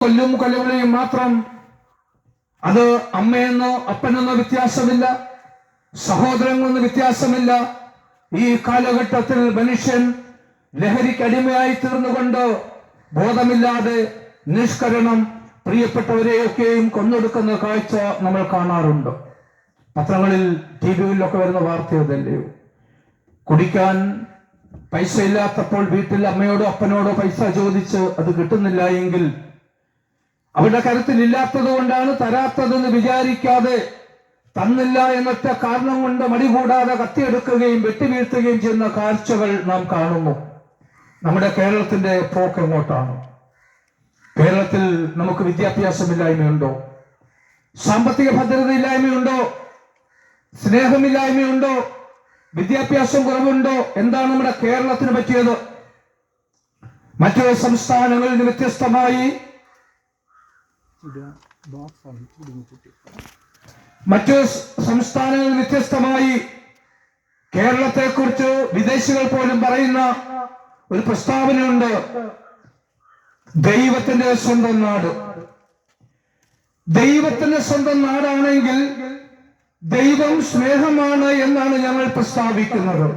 കൊലവിളിയും മാത്രം. അത് അമ്മയെന്നോ അപ്പനെന്നോ വ്യത്യാസമില്ല, സഹോദരങ്ങളെന്നോ വ്യത്യാസമില്ല. ഈ കാലഘട്ടത്തിൽ മനുഷ്യൻ ലഹരിക്ക് അടിമയായി തീർന്നുകൊണ്ട് ബോധമില്ലാതെ നിഷ്കരണം പ്രിയപ്പെട്ടവരെയൊക്കെയും കൊന്നൊടുക്കുന്ന കാഴ്ച നമ്മൾ കാണാറുണ്ട്. പത്രങ്ങളിൽ ടിവിയിലൊക്കെ വരുന്ന വാർത്തയതല്ലയോ? കുടിക്കാൻ പൈസ ഇല്ലാത്തപ്പോൾ വീട്ടിൽ അമ്മയോടോ അപ്പനോടോ പൈസ ചോദിച്ച് അത് കിട്ടുന്നില്ല എങ്കിൽ അവരുടെ കരുത്തിലില്ലാത്തത് കൊണ്ടാണ് തരാത്തതെന്ന് വിചാരിക്കാതെ തന്നില്ല എന്നൊറ്റ കാരണം കൊണ്ട് മടികൂടാതെ കത്തിയെടുക്കുകയും വെട്ടിവീഴ്ത്തുകയും ചെയ്യുന്ന കാഴ്ചകൾ നാം കാണുന്നു. നമ്മുടെ കേരളത്തിന്റെ പോക്ക് എങ്ങോട്ടാണ്? കേരളത്തിൽ നമുക്ക് വിദ്യാഭ്യാസമില്ലായ്മയുണ്ടോ? സാമ്പത്തിക ഭദ്രതയില്ലായ്മയുണ്ടോ? സ്നേഹമില്ലായ്മയുണ്ടോ? വിദ്യാഭ്യാസം കുറവുണ്ടോ? എന്താണ് നമ്മുടെ കേരളത്തിന് പറ്റിയത്? മറ്റു സംസ്ഥാനങ്ങളിൽ നിന്ന് വ്യത്യസ്തമായി കേരളത്തെക്കുറിച്ച് വിദേശികൾ പോലും പറയുന്ന ഒരു പ്രസ്താവനയുണ്ട്: ദൈവത്തിന്റെ സ്വന്തം നാട്. ദൈവത്തിന്റെ സ്വന്തം നാടാണെങ്കിൽ ദൈവം സ്നേഹമാണ് എന്നാണ് ഞങ്ങൾ പ്രസ്താവിക്കുന്നത്.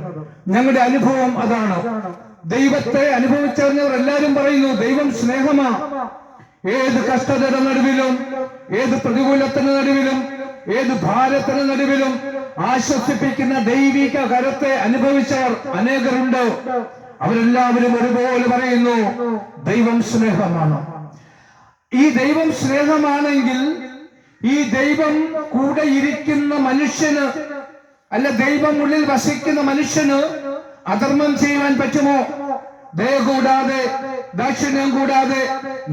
ഞങ്ങളുടെ അനുഭവം അതാണ്. ദൈവത്തെ അനുഭവിച്ചറിഞ്ഞവർ എല്ലാവരും പറയുന്നു ദൈവം സ്നേഹമാ. ഏത് കഷ്ടതയുടെ നടുവിലും, ഏത് പ്രതികൂലത്തിന് നടുവിലും, ഏത് ഭാരത്തിന് നടുവിലും ആശ്വസിപ്പിക്കുന്ന ദൈവിക കരത്തെ അനുഭവിച്ചവർ അനേകരുണ്ട്. അവരെല്ലാവരും ഒരുപോലെ പറയുന്നു ദൈവം സ്നേഹമാണ്. ഈ ദൈവം സ്നേഹമാണെങ്കിൽ ഈ ദൈവം കൂടെ ഇരിക്കുന്ന മനുഷ്യന്, അല്ല ദൈവം ഉള്ളിൽ വസിക്കുന്ന മനുഷ്യന് അധർമ്മം ചെയ്യുവാൻ പറ്റുമോ? ദയ കൂടാതെ, ദാക്ഷിണ്യം കൂടാതെ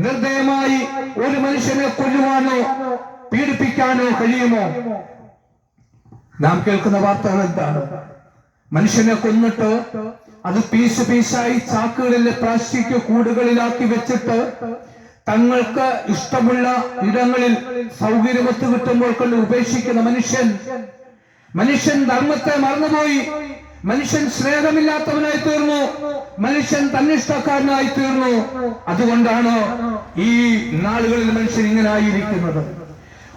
നിർദ്ദയമായി ഒരു മനുഷ്യനെ കൊല്ലുവാനോ പീഡിപ്പിക്കാനോ കഴിയുമോ? നാം കേൾക്കുന്ന വാർത്തകൾ എന്താണ്? മനുഷ്യനെ കൊന്നിട്ട് അത് പീസ് പീസായി ചാക്കുകളിലെ പ്ലാസ്റ്റിക് കൂടുകളിലാക്കി വെച്ചിട്ട് തങ്ങൾക്ക് ഇഷ്ടമുള്ള ഇടങ്ങളിൽ സൗകര്യമൊത്ത് കിട്ടുമ്പോൾ കൊണ്ട് ഉപേക്ഷിക്കുന്ന മനുഷ്യൻ ധർമ്മത്തെ മറന്നുപോയി. മനുഷ്യൻ സ്നേഹമില്ലാത്തവനായി തീർന്നു. മനുഷ്യൻ തന്നിഷ്ടക്കാരനായി തീർന്നു. അതുകൊണ്ടാണ് ഈ നാളുകളിൽ മനുഷ്യൻ ഇങ്ങനെ ആയിരിക്കുന്നത്.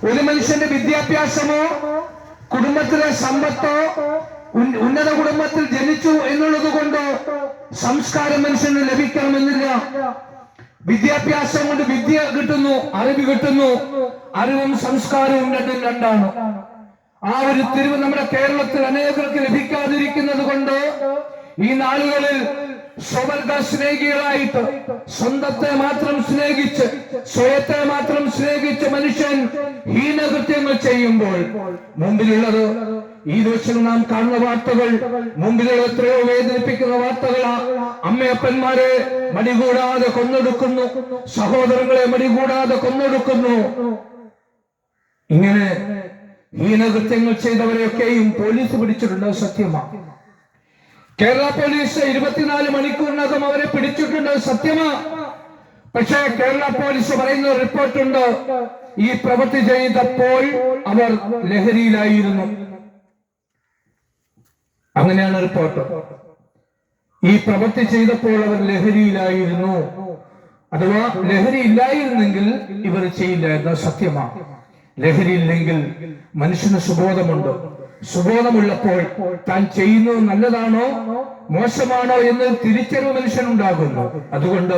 ഒരു മനുഷ്യന്റെ വിദ്യാഭ്യാസമോ കുടുംബത്തിലെ സമ്പത്തോ ഉന്നത കുടുംബത്തിൽ ജനിച്ചു എന്നുള്ളത് കൊണ്ട് സംസ്കാരം മനുഷ്യന് ലഭിക്കണമെന്നില്ല. വിദ്യാഭ്യാസം കൊണ്ട് വിദ്യ കിട്ടുന്നു, അറിവ് കിട്ടുന്നു. അറിവും സംസ്കാരവും രണ്ടും രണ്ടാണ്. ആ ഒരു തിരിവ് നമ്മുടെ കേരളത്തിൽ അനേകർക്ക് ലഭിക്കാതിരിക്കുന്നത് കൊണ്ട് ഈ നാളുകളിൽ സ്വവർഗ സ്നേഹികളായിട്ട് സ്വന്തത്തെ മാത്രം സ്നേഹിച്ച്, സ്വയത്തെ മാത്രം സ്നേഹിച്ച് മനുഷ്യൻ ഹീനകൃത്യങ്ങൾ ചെയ്യുമ്പോൾ മുമ്പിലുള്ളത് ഈ ദിവസം നാം കാണുന്ന വാർത്തകൾ, മുമ്പിലുള്ള എത്രയോ വേദനിപ്പിക്കുന്ന വാർത്തകളാ. അമ്മയപ്പന്മാരെ മടികൂടാതെ കൊന്നൊടുക്കുന്നു, സഹോദരങ്ങളെ മടികൂടാതെ കൊന്നൊടുക്കുന്നു. ഇങ്ങനെ ഹീനകൃത്യങ്ങൾ ചെയ്തവരെയൊക്കെയും പോലീസ് പിടിച്ചിട്ടുണ്ട്. സത്യമാണ്. കേരള പോലീസ് 24 മണിക്കൂറിനകം അവരെ പിടിച്ചിട്ടുണ്ട്. സത്യമാണ്. പക്ഷേ കേരള പോലീസ് പറയുന്ന റിപ്പോർട്ടുണ്ട്, ഈ പ്രവൃത്തി ചെയ്തപ്പോൾ അവർ ലഹരിയിലായിരുന്നു. അങ്ങനെയാണ് റിപ്പോർട്ട്. ഈ പ്രവൃത്തി ചെയ്തപ്പോൾ അവർ ലഹരിയിലായിരുന്നു. അഥവാ ലഹരി ഇല്ലായിരുന്നെങ്കിൽ ഇവർ ചെയ്യില്ലായിരുന്നു. സത്യമാണ്. ലഹരി ഇല്ലെങ്കിൽ മനുഷ്യന് സുബോധമുണ്ട്. സുബോധമുള്ളപ്പോൾ താൻ ചെയ്യുന്നത് നല്ലതാണോ മോശമാണോ എന്ന് തിരിച്ചറിവ് മനുഷ്യനുണ്ടാകുന്നു. അതുകൊണ്ട്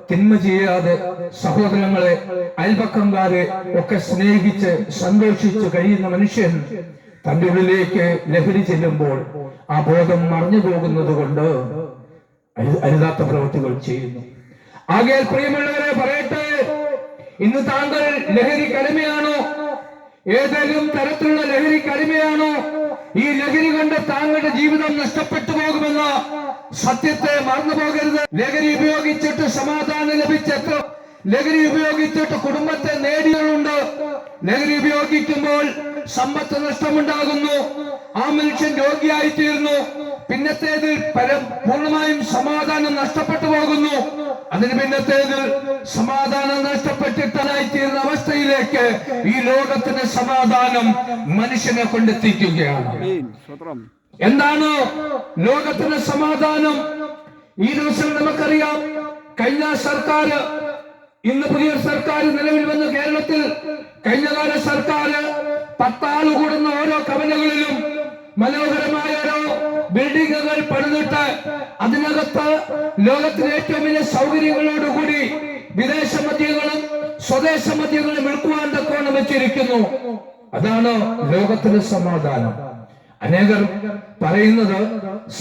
തിന്മ ചെയ്യാതെ സഹോദരങ്ങളെ, അയൽപക്കംകാരെ ഒക്കെ സ്നേഹിച്ച് സന്തോഷിച്ച് കഴിയുന്ന മനുഷ്യൻ തന്റെ ഉള്ളിലേക്ക് ലഹരി ചെല്ലുമ്പോൾ ആ ബോധം മറഞ്ഞു പോകുന്നത് കൊണ്ട് അരുതാത്ത പ്രവൃത്തികൾ ചെയ്യുന്നു. ആകയാൽ പ്രിയമുള്ളവരെ പറയട്ടെ, ഇന്ന് താങ്കൾ ലഹരിക്ക് അടിമയാണോ? ഏതെങ്കിലും തരത്തിലുള്ള ലഹരിക്ക് അടിമയാണോ? ഈ ലഹരി കൊണ്ട് താങ്കളുടെ ജീവിതം നഷ്ടപ്പെട്ടു പോകുമെന്ന സത്യത്തെ മറന്നു പോകരുത്. ലഹരി ഉപയോഗിച്ചിട്ട് സമാധാനം ലഭിച്ച എത്ര, ലഹരി ഉപയോഗിച്ചിട്ട് കുടുംബത്തെ നേടിയവരുണ്ട്. ലഹരി ഉപയോഗിക്കുമ്പോൾ സമ്പത്ത് നഷ്ടമുണ്ടാകുന്നു. ആ മനുഷ്യൻ രോഗിയായി തീർന്നു. പിന്നത്തേതിൽ പൂർണ്ണമായും സമാധാനം നഷ്ടപ്പെട്ടു പോകുന്നു. അതിന് പിന്നത്തേതിൽ സമാധാനം നഷ്ടപ്പെട്ടിട്ടായി തീർന്ന അവസ്ഥയിലേക്ക് ഈ ലോകത്തിന്റെ സമാധാനം മനുഷ്യനെ കൊണ്ടെത്തിക്കുകയാണ്. എന്താണ് ലോകത്തിന്റെ സമാധാനം? ഈ ദിവസം നമുക്കറിയാം, കഴിഞ്ഞ സർക്കാർ ഇന്ന് പുതിയൊരു സർക്കാർ നിലവിൽ വന്ന് കേരളത്തിൽ കഴിഞ്ഞകാല സർക്കാർ 10 ആള് കൂടുന്ന ഓരോ കവലകളിലും മനോഹരമായ ഓരോ ബിൽഡിങ്ങുകൾ പണിതിട്ട് അതിനകത്ത് ലോകത്തിലെ ഏറ്റവും വലിയ സൗകര്യങ്ങളോടുകൂടി വിദേശ മദ്യങ്ങളും സ്വദേശ മദ്യങ്ങളും വിൽക്കുവാൻ തക്കോണം വെച്ചിരിക്കുന്നു. അതാണ് ലോകത്തിലെ സമാധാനം. അനേകർ പറയുന്നത്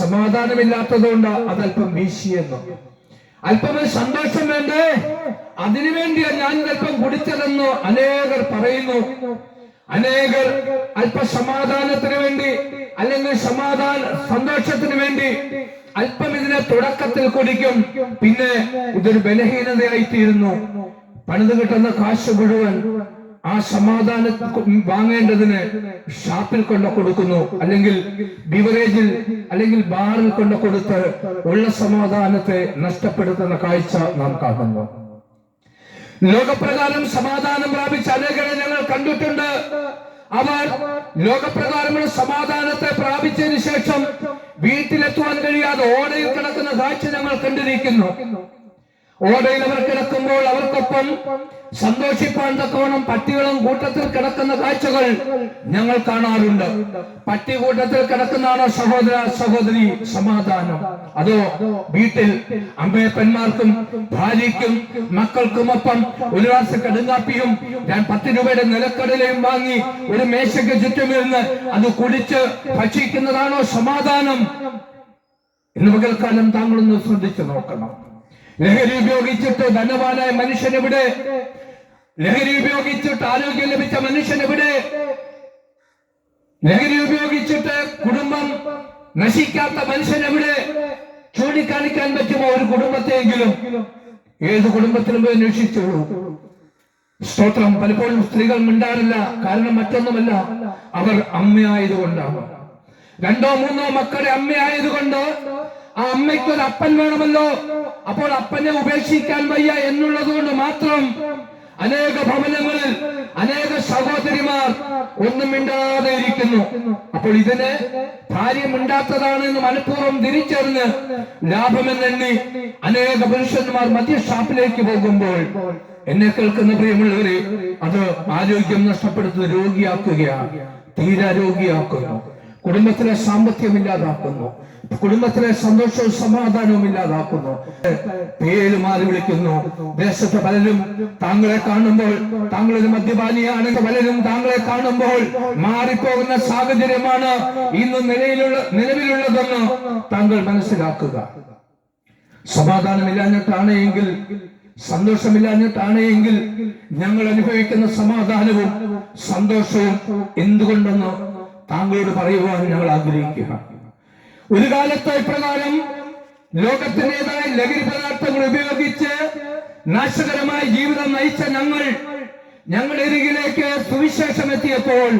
സമാധാനമില്ലാത്തതുകൊണ്ട് അതല്പം വീശിയെന്ന്. അല്പം സന്തോഷം വേണ്ടേ, അതിനുവേണ്ടിയാ ഞാൻ അല്പം കുടിച്ചതെന്ന് അനേകർ പറയുന്നു. അനേകർ അല്പ സമാധാനത്തിന് വേണ്ടി അല്ലെങ്കിൽ സന്തോഷത്തിന് വേണ്ടി അല്പം ഇതിനെ തുടക്കത്തിൽ കുടിക്കും, പിന്നെ ഇതൊരു ബലഹീനതയായി തീരുന്നു. പണിത് കിട്ടുന്ന കാശ് മുഴുവൻ ആ സമാധാനം വാങ്ങേണ്ടതിന് ഷാപ്പിൽ കൊണ്ട് കൊടുക്കുന്നു, അല്ലെങ്കിൽ ബിവറേജിൽ അല്ലെങ്കിൽ ബാറിൽ കൊണ്ട് കൊടുത്ത് ഉള്ള സമാധാനത്തെ നഷ്ടപ്പെടുത്തുന്ന കാഴ്ച നാം കാണുന്നു. ലോകപ്രകാരം സമാധാനം പ്രാപിച്ച അനേകരെ ഞങ്ങൾ കണ്ടിട്ടുണ്ട്. അവർ ലോകപ്രകാരമുള്ള സമാധാനത്തെ പ്രാപിച്ചതിന് ശേഷം വീട്ടിലെത്തുവാൻ കഴിയാതെ ഓടയിൽ കിടക്കുന്ന കാഴ്ച ഞങ്ങൾ കണ്ടിരിക്കുന്നു. ഓടയിൽ അവർ കിടക്കുമ്പോൾ അവർക്കൊപ്പം സന്തോഷിപ്പാൻ തക്കവണ്ണം പട്ടികളും കൂട്ടത്തിൽ കിടക്കുന്ന കാഴ്ചകൾ ഞങ്ങൾ കാണാറുണ്ട്. പട്ടി കൂട്ടത്തിൽ കിടക്കുന്നതാണോ സഹോദര സഹോദരി സമാധാനം? അതോ വീട്ടിൽ അമ്മയപ്പന്മാർക്കും ഭാര്യയ്ക്കും മക്കൾക്കുമൊപ്പം ഒരു ഗ്ലാസ് കടുങ്കാപ്പിയും 10 രൂപയുടെ നിലക്കടലയും വാങ്ങി ഒരു മേശയ്ക്ക് ചുറ്റുമിരുന്ന് അത് കുടിച്ച് ഭക്ഷിക്കുന്നതാണോ സമാധാനം? ഇന്ന് പകൽക്കാലം താങ്കളൊന്ന് ശ്രദ്ധിച്ചു നോക്കണം. ലഹരി ഉപയോഗിച്ചിട്ട് ധനവാനായ മനുഷ്യനെവിടെ? ലഹരി ഉപയോഗിച്ചിട്ട് ആരോഗ്യം ലഭിച്ച മനുഷ്യനെവിടെ? ലഹരി ഉപയോഗിച്ചിട്ട് കുടുംബം നശിക്കാത്ത മനുഷ്യനെവിടെ? ചൂണ്ടിക്കാണിക്കാൻ പറ്റുമോ ഒരു കുടുംബത്തെയെങ്കിലും? ഏത് കുടുംബത്തിലും പോയി അന്വേഷിച്ചുള്ളൂ. സ്തോത്രം. പലപ്പോഴും സ്ത്രീകൾ മിണ്ടാറില്ല. കാരണം മറ്റൊന്നുമല്ല, അവർ അമ്മയായതുകൊണ്ടാണ്. 2 or 3 മക്കളുടെ അമ്മയായതുകൊണ്ട് ആ അമ്മയ്ക്കൊരു അപ്പൻ വേണമല്ലോ. അപ്പോൾ അപ്പനെ ഉപേക്ഷിക്കാൻ വയ്യ എന്നുള്ളത് കൊണ്ട് മാത്രം അനേക ഭവനങ്ങളിൽ അനേക സഹോദരിമാർ ഒന്നും മിണ്ടാതെ ഇരിക്കുന്നു. അപ്പോൾ ഇതിന് ഭാര്യ മിണ്ടാത്തതാണ് എന്ന് മനഃപൂർവ്വം തിരിച്ചറിഞ്ഞ് ലാഭമെന്നെണ്ണി അനേക പുരുഷന്മാർ മദ്യഷാപ്പിലേക്ക് പോകുമ്പോൾ എന്നെ കേൾക്കുന്ന പ്രിയമുള്ളവരെ, അത് ആരോഗ്യം നഷ്ടപ്പെടുത്തുന്ന രോഗിയാക്കുകയാണ്. തീരെ രോഗിയാക്കുന്നു. കുടുംബത്തിലെ സാമ്പത്തികം ഇല്ലാതാക്കുന്നു. കുടുംബത്തിലെ സന്തോഷവും സമാധാനവും ഇല്ലാതാക്കുന്നു. പേര് മാറി വിളിക്കുന്നു. ദേശത്ത് പലരും താങ്കളെ കാണുമ്പോൾ താങ്കളൊരു മദ്യപാനിയാണ്, പലരും താങ്കളെ കാണുമ്പോൾ മാറിപ്പോകുന്ന സാഹചര്യമാണ് ഇന്ന് നിലവിലുള്ളതെന്ന് താങ്കൾ മനസ്സിലാക്കുക. സമാധാനമില്ലാഞ്ഞിട്ടാണ് എങ്കിൽ, സന്തോഷമില്ലാഞ്ഞിട്ടാണ് എങ്കിൽ ഞങ്ങൾ അനുഭവിക്കുന്ന സമാധാനവും സന്തോഷവും എന്തുകൊണ്ടെന്ന് താങ്കളോട് പറയുവാൻ ഞങ്ങൾ ആഗ്രഹിക്കുക. ഒരു കാലത്ത് ഇപ്രകാരം ലോകത്തിൻ്റെതായ ലഹരി പദാർത്ഥങ്ങൾ ഉപയോഗിച്ച് നാശകരമായ ജീവിതം നയിച്ച ഞങ്ങളുടെ അരികിലേക്ക് സുവിശേഷം എത്തിയപ്പോൾ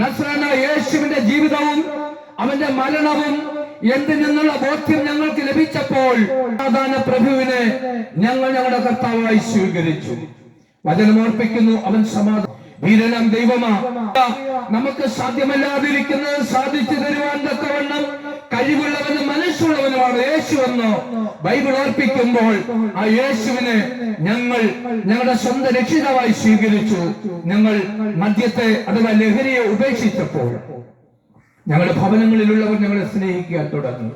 നസ്രായനായ യേശുവിന്റെ ജീവിതവും അവന്റെ മരണവും എന്തിനെന്നുള്ള ബോധ്യം ഞങ്ങൾക്ക് ലഭിച്ചപ്പോൾ സമാധാന പ്രഭുവിനെ ഞങ്ങൾ ഞങ്ങളുടെ കർത്താവായി സ്വീകരിച്ചു. വചനമോർപ്പിക്കുന്നു, അവൻ സമാധാനം വീരനാം ദൈവമാ. നമുക്ക് സാധ്യമല്ലാതിരിക്കുന്നത് സാധിച്ചു തരുവാൻ തക്കവണ്ണം കഴിവുള്ളവനും മനസ്സുള്ളവനുമാണ് യേശു എന്ന് ബൈബിൾ ഓർപ്പിക്കുമ്പോൾ ആ യേശുവിനെ ഞങ്ങൾ ഞങ്ങളുടെ സ്വന്തം രക്ഷിതാവായി സ്വീകരിച്ചു. ഞങ്ങൾ മദ്യത്തെ അഥവാ ലഹരിയെ ഉപേക്ഷിച്ചപ്പോൾ ഞങ്ങളുടെ ഭവനങ്ങളിലുള്ളവർ ഞങ്ങളെ സ്നേഹിക്കാൻ തുടങ്ങി.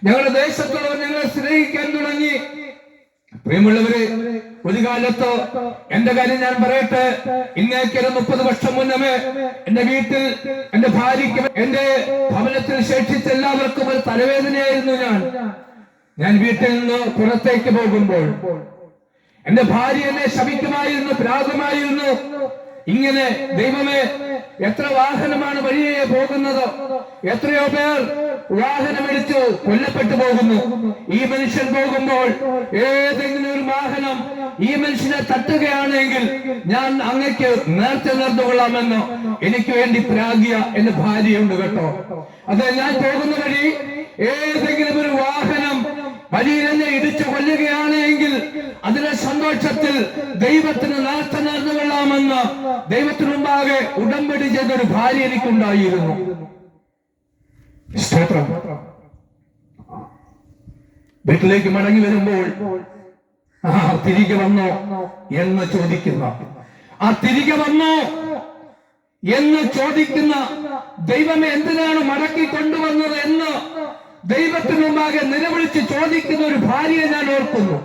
ഞങ്ങളുടെ ദേശത്തുള്ളവർ ഞങ്ങളെ സ്നേഹിക്കാൻ തുടങ്ങി. പ്രിയമുള്ളവരെ, ഒരു കാലത്ത് എന്റെ കാര്യം ഞാൻ പറയട്ടെ. ഇന്നേക്കൊരു 30 വർഷം മുന്നമേ എന്റെ വീട്ടിൽ എന്റെ ഭാര്യയ്ക്കും എന്റെ ഭവനത്തിൽ ശേഷിച്ച എല്ലാവർക്കും ഒരു തലവേദനയായിരുന്നു. ഞാൻ വീട്ടിൽ നിന്ന് പുറത്തേക്ക് പോകുമ്പോൾ എന്റെ ഭാര്യ എന്നെ ശപിക്കുമായിരുന്നു, പ്രാകുമായിരുന്നു. ഇങ്ങനെ ദൈവമേ, എത്ര വാഹനമാണ് വഴിയെ പോകുന്നത്, എത്രയോ പേർ വാഹനമെടുത്തു കൊല്ലപ്പെട്ടു പോകുന്നു. ഈ മനുഷ്യൻ പോകുമ്പോൾ ഏതെങ്കിലും ഒരു വാഹനം ഈ മനുഷ്യനെ തട്ടുകയാണെങ്കിൽ ഞാൻ അങ്ങക്ക് നേർച്ച നേർന്നുകൊള്ളാമെന്ന് എനിക്ക് വേണ്ടി പ്രാഗിയ എന്റെ ഭാര്യയുണ്ട് കേട്ടോ. അത് ഞാൻ പോകുന്ന വഴി ഏതെങ്കിലും ഒരു വാഹനം വഴിയിൽ എന്നെ ഇടിച്ചു കൊല്ലുകയാണെങ്കിൽ അതിന്റെ സന്തോഷത്തിൽ ദൈവത്തിന് നേർച്ച നേർന്നുകൊള്ളാമെന്ന് ദൈവത്തിന് മുമ്പാകെ ഉടമ്പടി ചെയ്തൊരു ഭാര്യ എനിക്കുണ്ടായിരുന്നു. വീട്ടിലേക്ക് മടങ്ങി വരുമ്പോൾ തിരികെ വന്നോ എന്ന് ചോദിക്കുന്ന, തിരികെ വന്നോ എന്ന് ചോദിക്കുന്ന, ദൈവമേ എന്തിനാണ് മടക്കി കൊണ്ടുവന്നത് എന്ന് ദൈവത്തിന് മുമ്പാകെ നിലവിളിച്ച് ചോദിക്കുന്ന ഒരു ഭാര്യയെ ഞാൻ ഓർക്കുന്നു.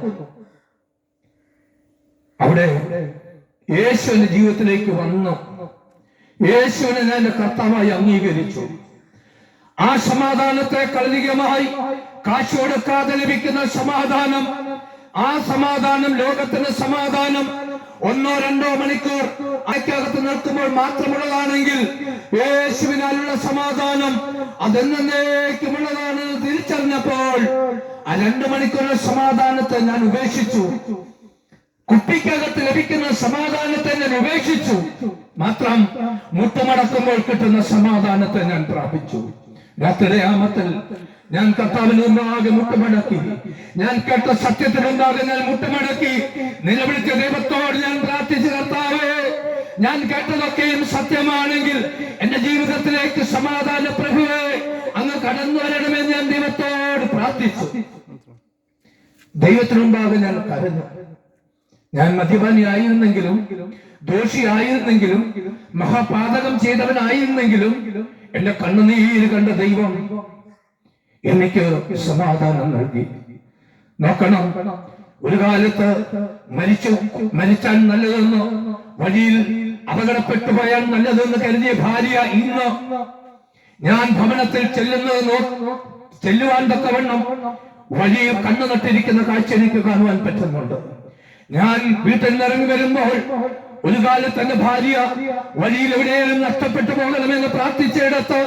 അവിടെ യേശുവിന്റെ ജീവിതത്തിലേക്ക് വന്നു. യേശുവിനെ ഞാൻ കർത്താവായി അംഗീകരിച്ചു. ആ സമാധാനത്തെ കളരികമായി കാശ് കൊടുക്കാതെ ലഭിക്കുന്ന സമാധാനം, ആ സമാധാനം ലോകത്തിന്റെ സമാധാനം 1-2 മണിക്കൂർ അയക്കകത്ത് നിൽക്കുമ്പോൾ മാത്രമുള്ളതാണെങ്കിൽ യേശുവിനാലുള്ള സമാധാനം അതെന്നേക്കുമുള്ളതാണ് തിരിച്ചറിഞ്ഞപ്പോൾ ആ 2 മണിക്കൂറിന്റെ സമാധാനത്തെ ഞാൻ ഉപേക്ഷിച്ചു. കുട്ടിക്കകത്ത് ലഭിക്കുന്ന സമാധാനത്തെ ഞാൻ ഉപേക്ഷിച്ചു. മാത്രം മുട്ടുമടക്കുമ്പോൾ കിട്ടുന്ന സമാധാനത്തെ ഞാൻ പ്രാപിച്ചു. രാത്രിയുടെ യാമത്തിൽ ഞാൻ കർത്താവിന് മുമ്പാകെ മുട്ടുമടക്കി, ഞാൻ കേട്ട സത്യത്തിന് മുമ്പാകെ ഞാൻ മുട്ടുമടക്കി നിലവിളിച്ച ദൈവത്തോട് ഞാൻ പ്രാർത്ഥിച്ചു, കർത്താവേ, ഞാൻ കേട്ടതൊക്കെയും സത്യമാണെങ്കിൽ എന്റെ ജീവിതത്തിലേക്ക് സമാധാന പ്രഭുവേ അങ്ങ് കടന്നു വരണമെന്ന് ഞാൻ ദൈവത്തോട് പ്രാർത്ഥിച്ചു. ദൈവത്തിന് മുമ്പാകെ ഞാൻ കരഞ്ഞു. ഞാൻ മദ്യപാനിയായിരുന്നെങ്കിലും, ദോഷിയായിരുന്നെങ്കിലും, മഹാപാതകം ചെയ്തവനായിരുന്നെങ്കിലും എന്റെ കണ്ണുനീര് കണ്ട ദൈവം എനിക്ക് സമാധാനം നൽകി. നോക്കണം, ഒരു കാലത്ത് മരിച്ചാൽ നല്ലതെന്ന്, വഴിയിൽ അപകടപ്പെട്ടു പോയാൽ നല്ലതെന്ന് കരുതിയ ഭാര്യ ഇന്ന് ഞാൻ ഭവനത്തിൽ ചെല്ലുവാൻ തക്കവണ്ണം വഴിയിൽ കണ്ണു നട്ടിരിക്കുന്ന കാഴ്ച എനിക്ക് കാണുവാൻ പറ്റുന്നുണ്ട്. ഞാൻ വീട്ടിൽ നിന്ന് ഇറങ്ങി വരുമ്പോൾ ഒരു കാലത്ത് എന്റെ ഭാര്യ വഴിയിൽ എവിടെയും നഷ്ടപ്പെട്ടു പോകണമെന്ന് പ്രാർത്ഥിച്ചിടത്ത്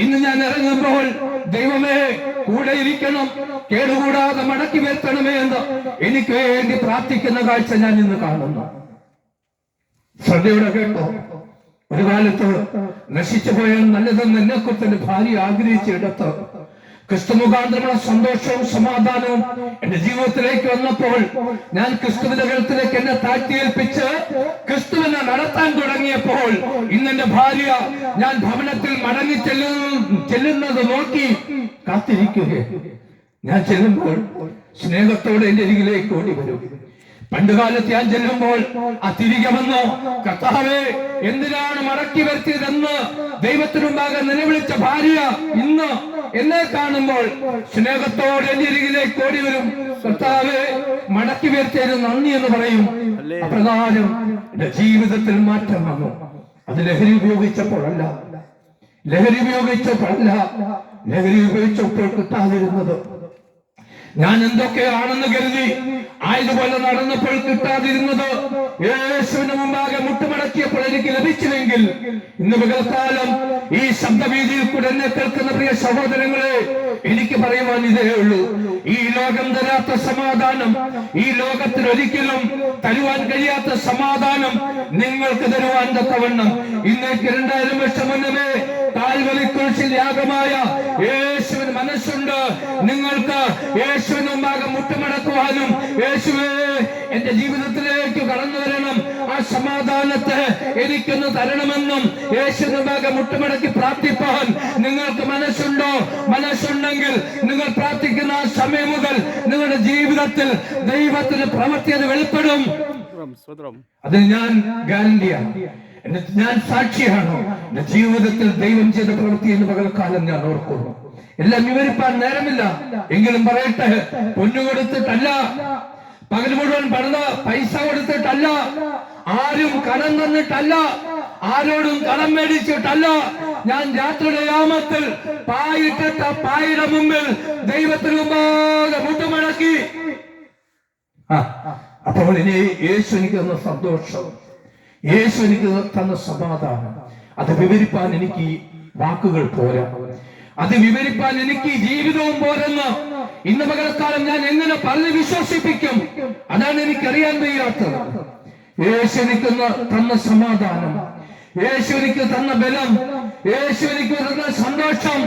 ഇന്ന് ഞാൻ ഇറങ്ങുമ്പോൾ ദൈവമേ കൂടെ ഇരിക്കണം, കേടുകൂടാതെ മടക്കി വരുത്തണമേ എന്ന് എനിക്ക് വേണ്ടി പ്രാർത്ഥിക്കുന്ന കാഴ്ച ഞാൻ ഇന്ന് കാണുന്നു. ശ്രദ്ധയോടെ കേട്ടോ, ഒരു കാലത്ത് നശിച്ചു പോയാൽ നല്ലതെന്ന് എന്നെക്കുറിച്ച് എന്റെ ഭാര്യ ആഗ്രഹിച്ചിടത്ത് ക്രിസ്തു മുഖാന്തരമുള്ള സന്തോഷവും സമാധാനവും എന്റെ ജീവിതത്തിലേക്ക് വന്നപ്പോൾ ഞാൻ ക്രിസ്തുവിന്റെ കഴുത്തിലേക്ക് എന്നെ താഴ്ത്തിയേൽപ്പിച്ച് ക്രിസ്തുവിനെ നടത്താൻ തുടങ്ങിയപ്പോൾ ഇന്ന് എന്റെ ഭാര്യ ഞാൻ ഭവനത്തിൽ മടങ്ങി ചെല്ലുന്നത് നോക്കി കാത്തിരിക്കുകയാണ്. ഞാൻ ചെല്ലുമ്പോൾ സ്നേഹത്തോടെ എന്റെ അരികിലേക്ക് ഓടി വരും. പണ്ടുകാലത്ത് ഞാൻ ചെല്ലുമ്പോൾ തിരികെ വന്നോ കർത്താവേ എന്തിനാണ് മടക്കി വരുത്തിയതെന്ന് ദൈവത്തിനു മുമ്പാകെ നിലവിളിച്ച ഭാര്യ ഇന്ന് എന്നെ കാണുമ്പോൾ സ്നേഹത്തോടെ എന്റെ അരികിലേക്ക് ഓടി വരും. കർത്താവേ മടക്കി വരുത്തിയതിന് നന്ദി എന്ന് പറയും. അപ്രകാരം എന്റെ ജീവിതത്തിൽ മാറ്റം വന്നു. അത് ലഹരി ഉപയോഗിച്ചപ്പോഴല്ല, ലഹരി ഉപയോഗിച്ചപ്പോൾ കിട്ടാതിരുന്നത്, ഞാൻ എന്തൊക്കെയാണെന്ന് കരുതി ആയതുപോലെ നടന്നപ്പോൾ കിട്ടാതിരുന്നത് യേശുവിന് മുമ്പാകെ മുട്ടുമടക്കിയപ്പോൾ എനിക്ക് ലഭിച്ചില്ലെങ്കിൽ ഇന്ന് പകൽക്കാലം ഈ ശബ്ദവീതിയിൽ കൂടെ എന്നെ കേൾക്കുന്ന പ്രിയ സഹോദരങ്ങളെ എനിക്ക് പറയുവാൻ ഇതേ ഉള്ളൂ. ഈ ലോകം തരാത്ത സമാധാനം, ഈ ലോകത്തിൽ ഒരിക്കലും തരുവാൻ കഴിയാത്ത സമാധാനം നിങ്ങൾക്ക് തരുവാൻ തക്കവണ്ണം ഇന്നേക്ക് 2000 വർഷം മുന്നമേ കാൽവരി കുരിശിൽ യാഗമായ യേശുവിന് മനസ്സുണ്ട്. നിങ്ങൾക്ക് യേശുവിന് മുമ്പാകെ മുട്ടുമടക്കുവാനും യേശുവേ എന്റെ ജീവിതത്തിലേക്ക് കടന്നു വരണം, ആ സമാധാനത്തെ എനിക്കൊന്ന് തരണമെന്നും യേശുവിന് മുമ്പാകെ മുട്ടുമടക്കി പ്രാർത്ഥിപ്പാൻ നിങ്ങൾക്ക് മനസ്സുണ്ടോ? മനസ്സുണ്ടെങ്കിൽ നിങ്ങൾ പ്രാർത്ഥിക്കുന്ന ആ സമയം മുതൽ നിങ്ങളുടെ ജീവിതത്തിൽ ദൈവത്തിന്റെ പ്രവൃത്തി അത് വെളിപ്പെടും. അതിന് ഞാൻ ഗ്യാരണ്ടിയാണ്, ഞാൻ സാക്ഷിയാണ്. എന്റെ ജീവിതത്തിൽ ദൈവം ചെയ്ത പ്രവൃത്തി എന്ന് പകൽക്കാലം ഞാൻ ഓർക്കുന്നു. എല്ലാം വിവരിപ്പാൻ നേരമില്ല, എങ്കിലും പറയട്ടെ, പൊന്നു കൊടുത്തിട്ടല്ല, പകൽ മുഴുവൻ പണിത പൈസ കൊടുത്തിട്ടല്ല, ആരും കടം തന്നിട്ടല്ല, ആരോടും കടം മേടിച്ചിട്ടല്ല, ഞാൻ രാത്രിയുടെ യാമത്തിൽ പായിട്ടിട്ട പായുടെ മുമ്പിൽ ദൈവത്തിന് മുമ്പാകെ മുട്ടുമടക്കി. അപ്പോൾ ഇനി യേശു എനിക്ക് തന്ന സന്തോഷം, യേശു എനിക്ക് തന്ന സമാധാനം, അത് വിവരിപ്പാൻ എനിക്ക് വാക്കുകൾ പോരാ, അത് വിവരിപ്പാൻ എനിക്ക് ജീവിതവും പോരെന്ന് ഇന്ന് പകൽക്കാലം ഞാൻ എങ്ങനെ പറഞ്ഞ് വിശ്വസിപ്പിക്കും? അതാണ് എനിക്കറിയാൻ വയ്യാത്തത്. യേശു എനിക്ക് തന്ന സമാധാനം, യേശു എനിക്ക് തന്ന ബലം, യേശു എനിക്ക് തന്ന സന്തോഷം,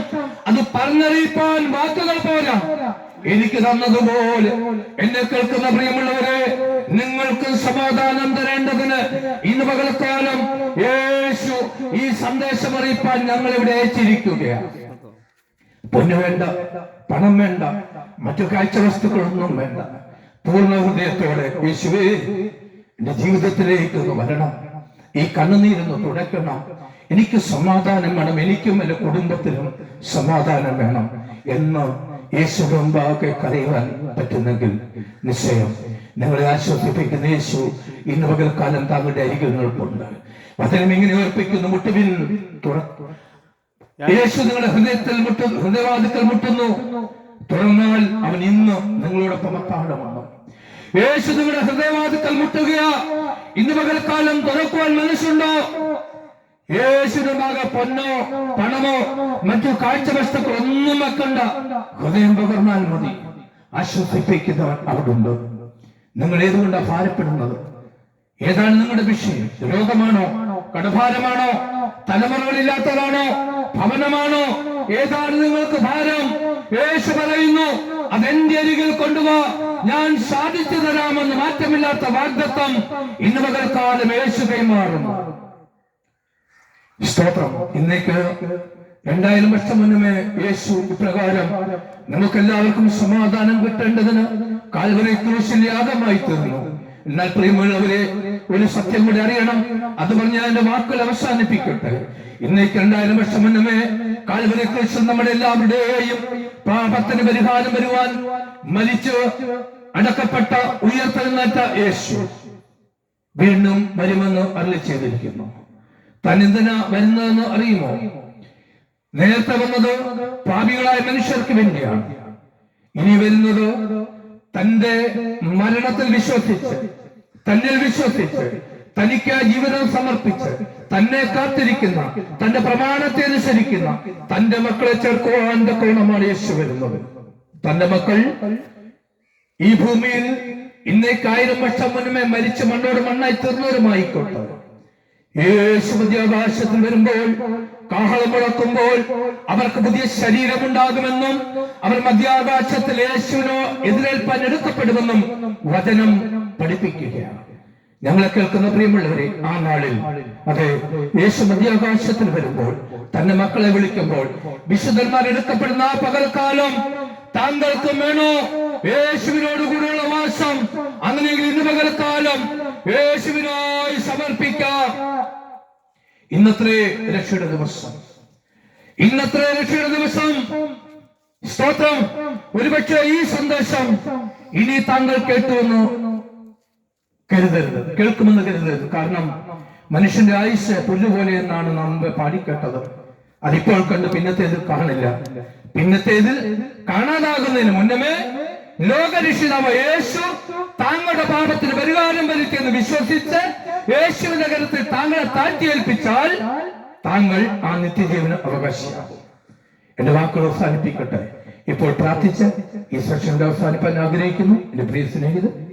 അത് പറഞ്ഞറിയിപ്പാൻ വാക്കുകൾ പോരാ. എനിക്ക് തന്നതുപോലെ എന്നെ കേൾക്കുന്ന പ്രിയമുള്ളവരെ, നിങ്ങൾക്ക് സമാധാനം തരേണ്ടതിന് ഇന്ന് പകൽക്കാലം യേശു ഈ സന്ദേശം അറിയിപ്പാൻ ഞങ്ങൾ ഇവിടെ അയച്ചിരിക്കുകയാണ്. പൊന്നു വേണ്ട, പണം വേണ്ട, മറ്റു കാഴ്ച വസ്തുക്കളൊന്നും വേണ്ട. പൂർണ്ണ ഹൃദയത്തോടെ യേശുവേ എന്റെ ജീവിതത്തിലേക്ക് ഒന്ന് വരണം, ഈ കണ്ണുനീരൊന്ന് തുടയ്ക്കണം, എനിക്ക് സമാധാനം വേണം, എനിക്കും എന്റെ കുടുംബത്തിനും സമാധാനം വേണം എന്ന് യേശുവിന്റെ മുമ്പാകെ കരയുവാൻ പറ്റുന്നെങ്കിൽ നിശ്ചയം നിങ്ങളെ ആശ്വസിപ്പിക്കുന്ന യേശു ഇന്ന് പകൽക്കാലം താങ്കളുടെ അരികിൽ നിൽപ്പുണ്ട്. വചനം ഇങ്ങനെ ഓർപ്പിക്കുന്നു, മുട്ടുവിൻ യേശു നിങ്ങളുടെ ഹൃദയവാതിക്കൽ മുട്ടുന്നു, തുറന്നാൽ അവൻ ഇന്ന് നിങ്ങളോടൊപ്പം അത്താഴമാണ്. യേശു നിങ്ങളുടെ ഹൃദയവാതിക്കൽ മുട്ടുകയാ. ഇന്ന് പകൽക്കാലം തുറക്കുവാൻ മനസ്സുണ്ടോ? യേശുവിന്റെ മക പൊന്നോ പണമോ മറ്റു കാഴ്ച വസ്തുക്കൾ ഒന്നും വെക്കണ്ട, ഹൃദയം പകർന്നാൽ മതി. ആശ്വസിപ്പിക്കുന്നവൻ അവിടുണ്ട്. നിങ്ങൾ ഏതുകൊണ്ടാണ് ഭാരപ്പെടുന്നത്? ഏതാണ് നിങ്ങളുടെ വിഷയം? രോഗമാണോ? കടഭാരമാണോ? തലമുറകളില്ലാത്തതാണോ? ഭവനമാണോ? ഏതാണ് നിങ്ങൾക്ക് ഭാരം? യേശു പറയുന്നു, അതെന്റെ അരികിൽ കൊണ്ടുപോ, ഞാൻ സാധിച്ചു തരാമെന്ന് മാറ്റമില്ലാത്ത വാഗ്ദത്തം ഇന്ന് പകൽക്കാലം യേശു കൈമാറുന്നു. സ്തോത്രം. ഇന്നേക്ക് 2000 വർഷം മുന്നമേ യേശു ഇപ്രകാരം നമുക്കെല്ലാവർക്കും സമാധാനം കിട്ടേണ്ടതിന് കാൽവരി ക്രൂശിൽ യാഗമായി തീർന്നു. എന്നാൽ പ്രിയമുള്ളവരെ, ഒരു സത്യം കൂടി അറിയണം. അത് പറഞ്ഞ് എന്റെ വാക്കുകൾ അവസാനിപ്പിക്കട്ടെ. ഇന്നേക്ക് 2000 വർഷം മുന്നമേ കാൽവരി ക്രൂശിൽ നമ്മുടെ എല്ലാവരുടെയും പാപത്തിന് പരിഹാരം വരുവാൻ മരിച്ച് അടക്കപ്പെട്ട ഉയർത്തെഴുന്നേറ്റ യേശു വീണ്ടും വരുമെന്ന് അരുളി ചെയ്തിരിക്കുന്നു. താൻ എന്തിനാ വരുന്നതെന്ന് അറിയുമോ? നേരത്തെ വന്നത് പാപികളായ മനുഷ്യർക്ക് വേണ്ടിയാണ്. ഇനി വരുന്നത് തന്റെ മരണത്തിൽ വിശ്വസിച്ച്, തന്നിൽ വിശ്വസിച്ച്, തനിക്ക് ജീവിതം സമർപ്പിച്ച്, തന്നെ കാത്തിരിക്കുന്ന, തന്റെ പ്രമാണത്തെ അനുസരിക്കുന്ന തന്റെ മക്കളെ ചേർക്കുവാൻ കോണമാണ് യേശു വരുന്നത്. തന്റെ മക്കൾ ഈ ഭൂമിയിൽ ഇന്നേക്ക് 1000 വർഷം മുന്നമേ മരിച്ച് മണ്ണോട് മണ്ണായി തീർന്നവരുമായിക്കോട്ടെ, യേശു മധ്യാകാശത്തിൽ വരുമ്പോൾ, കാഹളം മുഴക്കുമ്പോൾ അവർക്ക് പുതിയ ശരീരമുണ്ടാകുമെന്നും അവർ മധ്യാകാശത്തിൽ യേശുവിനോ എതിരേൽപ്പാൻ എടുക്കപ്പെടുമെന്നും വചനം പഠിപ്പിക്കുകയാണ്. ഞങ്ങളെ കേൾക്കുന്ന പ്രിയമുള്ളവരെ, ആ നാളിൽ, അതെ, യേശു മധ്യാകാശത്തിൽ വരുമ്പോൾ, തന്റെ മക്കളെ വിളിക്കുമ്പോൾ, വിശുദ്ധന്മാർ എടുക്കപ്പെടുന്ന ആ പകൽക്കാലം താങ്കൾക്കും വേണോ യേശുവിനോട് കൂടെയുള്ള വാസം? അങ്ങനെയെങ്കിൽ ഇന്ന് പകൽക്കാലം യേശുവിനായി സമർപ്പിക്കാം. ഇന്നത്രേ രക്ഷയുടെ ദിവസം, ഇന്നത്രേ രക്ഷയുടെ ദിവസം. സ്തോത്രം. ഒരുപക്ഷെ ഈ സന്ദേശം ഇനി താങ്കൾ കേട്ടുവെന്ന് കരുതരുത്, കേൾക്കുമെന്ന് കരുതരുത്. കാരണം മനുഷ്യന്റെ ആയുസ് പുല്ലുപോലെ എന്നാണ് നാം പാടിക്കേട്ടത്. അതിപ്പോൾ കണ്ട് പിന്നത്തേതിൽ കാണില്ല. പിന്നത്തേതിൽ കാണാതാകുന്നതിന് മുന്നമേ ലോകരക്ഷിതാവ് യേശു താങ്കളുടെ പാപത്തിന് പരിഹാരം വരുത്തിയെന്ന് വിശ്വസിച്ച് യേശുവിന്റെ കരുത്തിൽ താങ്കളെ താഴ്ത്തിയേൽപ്പിച്ചാൽ താങ്കൾ ആ നിത്യജീവന് അവകാശിയാകും. എന്റെ വാക്കുകൾ അവസാനിപ്പിക്കട്ടെ. ഇപ്പോൾ പ്രാർത്ഥിച്ച് ഈ സെഷന്റെ അവസാനിപ്പാൻ ആഗ്രഹിക്കുന്നു. എന്റെ പ്രിയ സ്നേഹിതൻ,